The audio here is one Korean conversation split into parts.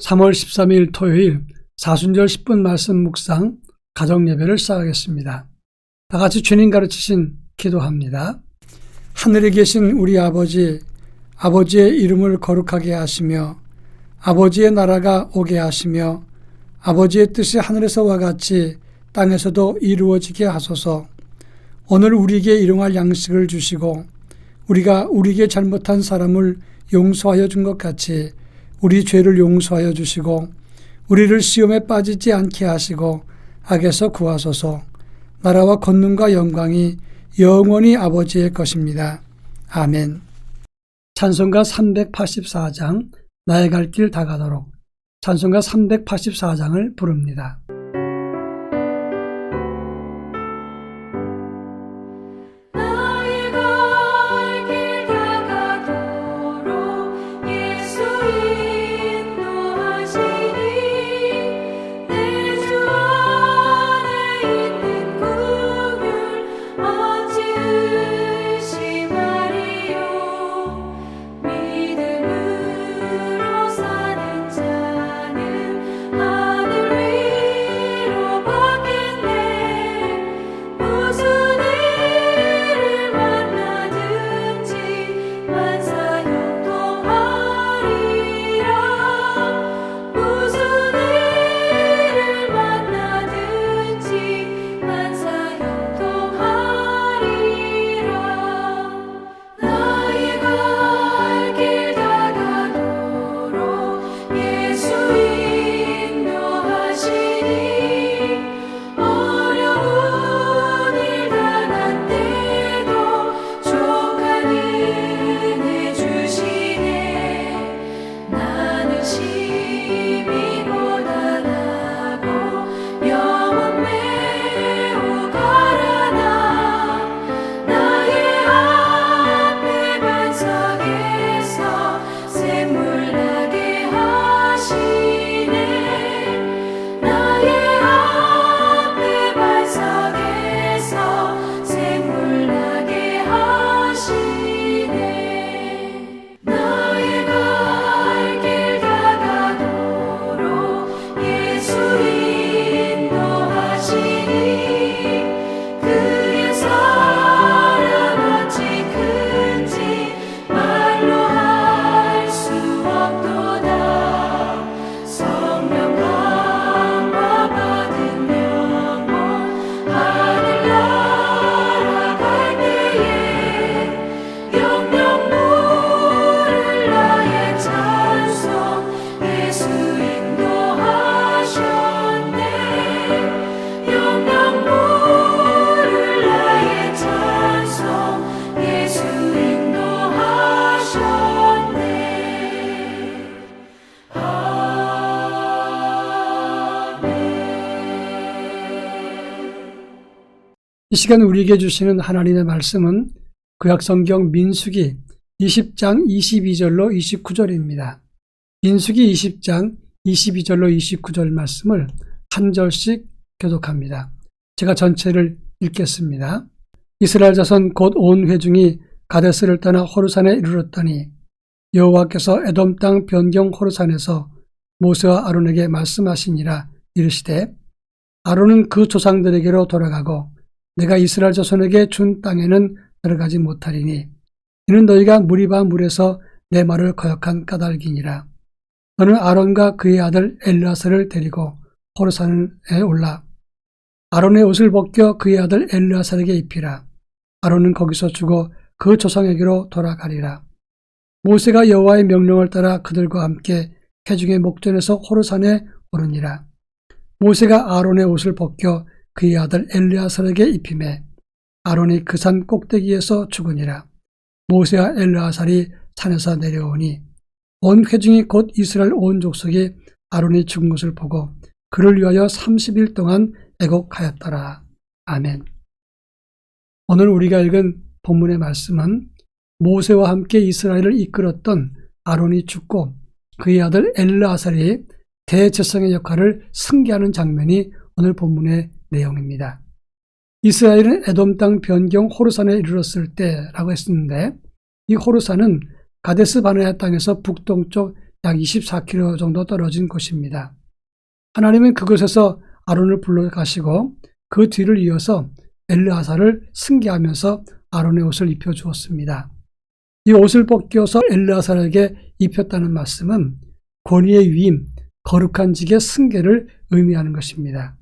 3월 13일 토요일 사순절 10분 말씀 묵상 가정예배를 시작하겠습니다. 다 같이 주님 가르치신 기도합니다. 하늘에 계신 우리 아버지, 아버지의 이름을 거룩하게 하시며 아버지의 나라가 오게 하시며 아버지의 뜻이 하늘에서와 같이 땅에서도 이루어지게 하소서. 오늘 우리에게 일용할 양식을 주시고 우리가 우리에게 잘못한 사람을 용서하여 준 것 같이 우리 죄를 용서하여 주시고 우리를 시험에 빠지지 않게 하시고 악에서 구하소서. 나라와 권능과 영광이 영원히 아버지의 것입니다. 아멘. 찬송가 384장 나의 갈 길 다 가도록 찬송가 384장을 부릅니다. 이 시간 우리에게 주시는 하나님의 말씀은 구약성경 민수기 20장 22절로 29절입니다. 민수기 20장 22절로 29절 말씀을 한 절씩 교독합니다. 제가 전체를 읽겠습니다. 이스라엘 자손 곧 온 회중이 가데스를 떠나 호르산에 이르렀더니 여호와께서 에돔 땅 변경 호르산에서 모세와 아론에게 말씀하시니라. 이르시되 아론은 그 조상들에게로 돌아가고 내가 이스라엘 자손에게 준 땅에는 들어가지 못하리니 이는 너희가 무리바 물에서 내 말을 거역한 까닭이니라. 너는 아론과 그의 아들 엘르아사를 데리고 호르산에 올라 아론의 옷을 벗겨 그의 아들 엘르아사에게 입히라. 아론은 거기서 죽어 그 조상에게로 돌아가리라. 모세가 여호와의 명령을 따라 그들과 함께 회중의 목전에서 호르산에 오르니라. 모세가 아론의 옷을 벗겨 그의 아들 엘르아살에게 입히매 아론이 그 산 꼭대기에서 죽으니라. 모세와 엘르아살이 산에서 내려오니 온 회중이 곧 이스라엘 온 족속이 아론이 죽은 것을 보고 그를 위하여 30일 동안 애곡하였더라. 아멘. 오늘 우리가 읽은 본문의 말씀은 모세와 함께 이스라엘을 이끌었던 아론이 죽고 그의 아들 엘르아살이 대제사장의 역할을 승계하는 장면이 오늘 본문의 내용입니다. 이스라엘은 에돔 땅 변경 호르산에 이르렀을 때라고 했었는데 이 호르산은 가데스 바네아 땅에서 북동쪽 약 24km 정도 떨어진 곳입니다. 하나님은 그곳에서 아론을 불러가시고 그 뒤를 이어서 엘르아사를 승계하면서 아론의 옷을 입혀주었습니다. 이 옷을 벗겨서 엘르아사에게 입혔다는 말씀은 권위의 위임, 거룩한 직의 승계를 의미하는 것입니다.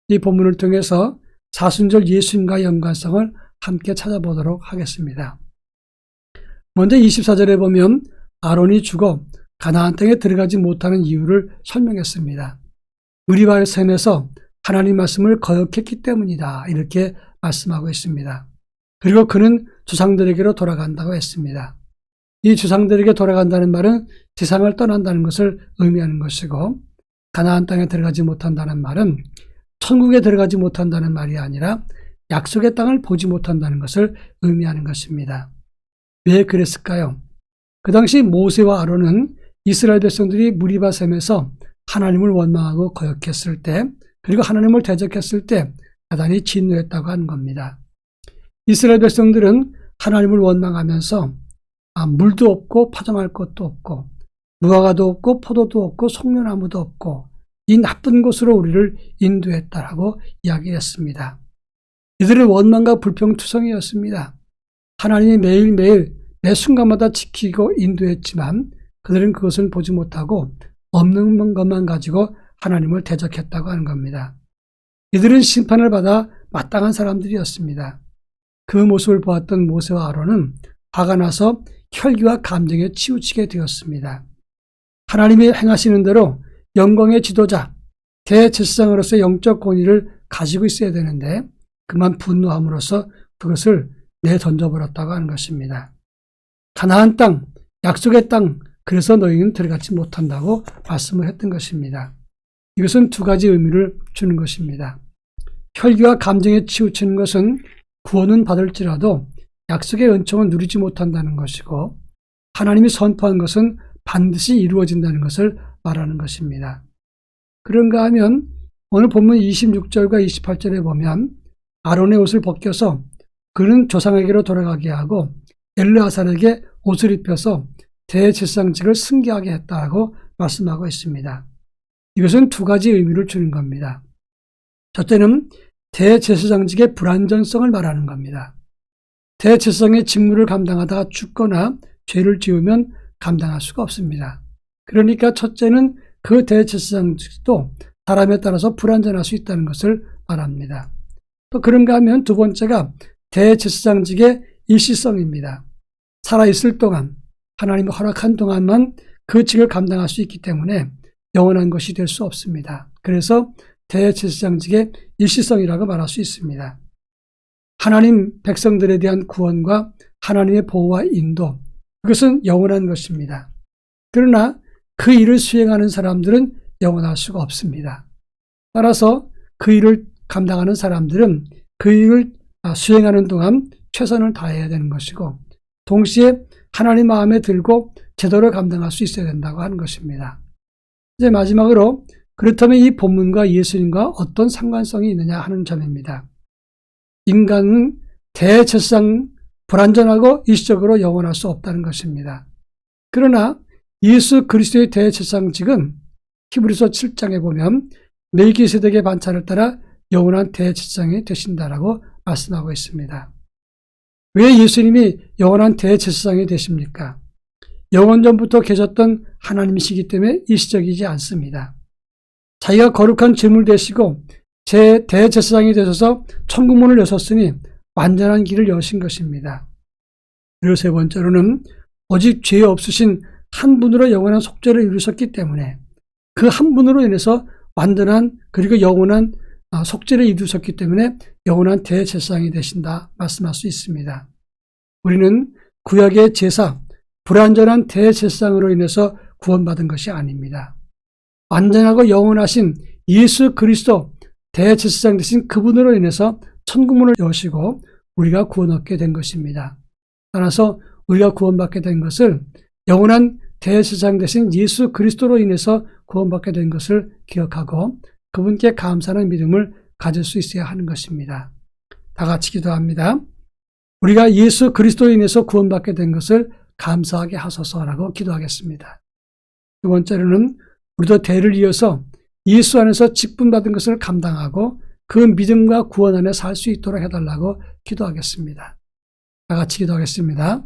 이 본문을 통해서 사순절 예수님과의 연관성을 함께 찾아보도록 하겠습니다. 먼저 24절에 보면 아론이 죽어 가나안 땅에 들어가지 못하는 이유를 설명했습니다. 무리바의 샘에서 하나님 말씀을 거역했기 때문이다, 이렇게 말씀하고 있습니다. 그리고 그는 조상들에게로 돌아간다고 했습니다. 이 조상들에게 돌아간다는 말은 세상을 떠난다는 것을 의미하는 것이고, 가나안 땅에 들어가지 못한다는 말은 천국에 들어가지 못한다는 말이 아니라 약속의 땅을 보지 못한다는 것을 의미하는 것입니다. 왜 그랬을까요? 그 당시 모세와 아론은 이스라엘 백성들이 무리바 샘에서 하나님을 원망하고 거역했을 때, 그리고 하나님을 대적했을 때 대단히 진노했다고 하는 겁니다. 이스라엘 백성들은 하나님을 원망하면서 물도 없고 파종할 것도 없고 무화과도 없고 포도도 없고 송려나무도 없고 이 나쁜 곳으로 우리를 인도했다라고 이야기했습니다. 이들은 원망과 불평투성이었습니다. 하나님이 매일매일 매 순간마다 지키고 인도했지만 그들은 그것을 보지 못하고 없는 것만 가지고 하나님을 대적했다고 하는 겁니다. 이들은 심판을 받아 마땅한 사람들이었습니다. 그 모습을 보았던 모세와 아론은 화가 나서 혈기와 감정에 치우치게 되었습니다. 하나님이 행하시는 대로 영광의 지도자, 대제사장으로서 영적 권위를 가지고 있어야 되는데 그만 분노함으로써 그것을 내던져버렸다고 하는 것입니다. 가나안 땅, 약속의 땅, 그래서 너희는 들어가지 못한다고 말씀을 했던 것입니다. 이것은 두 가지 의미를 주는 것입니다. 혈기와 감정에 치우치는 것은 구원은 받을지라도 약속의 은총을 누리지 못한다는 것이고, 하나님이 선포한 것은 반드시 이루어진다는 것을 말하는 것입니다. 그런가 하면 오늘 본문 26절과 28절에 보면 아론의 옷을 벗겨서 그는 조상에게로 돌아가게 하고 엘르아살에게 옷을 입혀서 대제사장직을 승계하게 했다고 말씀하고 있습니다. 이것은 두 가지 의미를 주는 겁니다. 첫째는 대제사장직의 불완전성을 말하는 겁니다. 대제사장의 직무를 감당하다가 죽거나 죄를 지으면 감당할 수가 없습니다. 그러니까 첫째는 그 대제사장직도 사람에 따라서 불완전할 수 있다는 것을 말합니다. 또 그런가 하면 두 번째가 대제사장직의 일시성입니다. 살아있을 동안, 하나님이 허락한 동안만 그 직을 감당할 수 있기 때문에 영원한 것이 될 수 없습니다. 그래서 대제사장직의 일시성이라고 말할 수 있습니다. 하나님 백성들에 대한 구원과 하나님의 보호와 인도, 그것은 영원한 것입니다. 그러나 그 일을 수행하는 사람들은 영원할 수가 없습니다. 따라서 그 일을 감당하는 사람들은 그 일을 수행하는 동안 최선을 다해야 되는 것이고, 동시에 하나님 마음에 들고 제대로 감당할 수 있어야 된다고 하는 것입니다. 이제 마지막으로, 그렇다면 이 본문과 예수님과 어떤 상관성이 있느냐 하는 점입니다. 인간은 대제사장, 불완전하고 일시적으로 영원할 수 없다는 것입니다. 그러나 예수 그리스도의 대제사장직은 히브리서 7장에 보면 멜기세덱의 반차를 따라 영원한 대제사장이 되신다라고 말씀하고 있습니다. 왜 예수님이 영원한 대제사장이 되십니까? 영원전부터 계셨던 하나님이시기 때문에 일시적이지 않습니다. 자기가 거룩한 제물 되시고 제 대제사장이 되셔서 천국문을 여셨으니 완전한 길을 여신 것입니다. 그리고 세 번째로는 오직 죄 없으신 한 분으로 영원한 속죄를 이루셨기 때문에 그 한 분으로 인해서 완전한 그리고 영원한 속죄를 이루셨기 때문에 영원한 대제사장이 되신다 말씀할 수 있습니다. 우리는 구약의 제사, 불완전한 대제사장으로 인해서 구원받은 것이 아닙니다. 완전하고 영원하신 예수 그리스도 대제사장 되신 그분으로 인해서 천국문을 여시고 우리가 구원 얻게 된 것입니다. 따라서 우리가 구원받게 된 것을 영원한 대제사장 되신 예수 그리스도로 인해서 구원받게 된 것을 기억하고 그분께 감사하는 믿음을 가질 수 있어야 하는 것입니다. 다 같이 기도합니다. 우리가 예수 그리스도로 인해서 구원받게 된 것을 감사하게 하소서라고 기도하겠습니다. 두 번째로는 우리도 대를 이어서 예수 안에서 직분받은 것을 감당하고 그 믿음과 구원 안에 살 수 있도록 해달라고 기도하겠습니다. 다 같이 기도하겠습니다.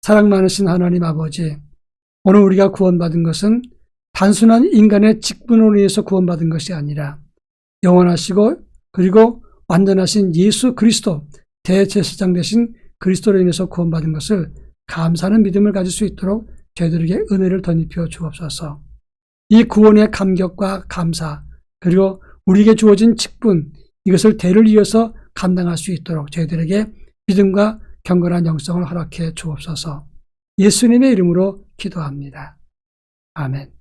사랑 많으신 하나님 아버지, 오늘 우리가 구원받은 것은 단순한 인간의 직분으로 인해서 구원받은 것이 아니라 영원하시고 그리고 완전하신 예수 그리스도, 대제사장 되신 그리스도로 인해서 구원받은 것을 감사하는 믿음을 가질 수 있도록 저희들에게 은혜를 덧입혀 주옵소서. 이 구원의 감격과 감사, 그리고 우리에게 주어진 직분, 이것을 대를 이어서 감당할 수 있도록 저희들에게 믿음과 경건한 영성을 허락해 주옵소서. 예수님의 이름으로 기도합니다. 아멘.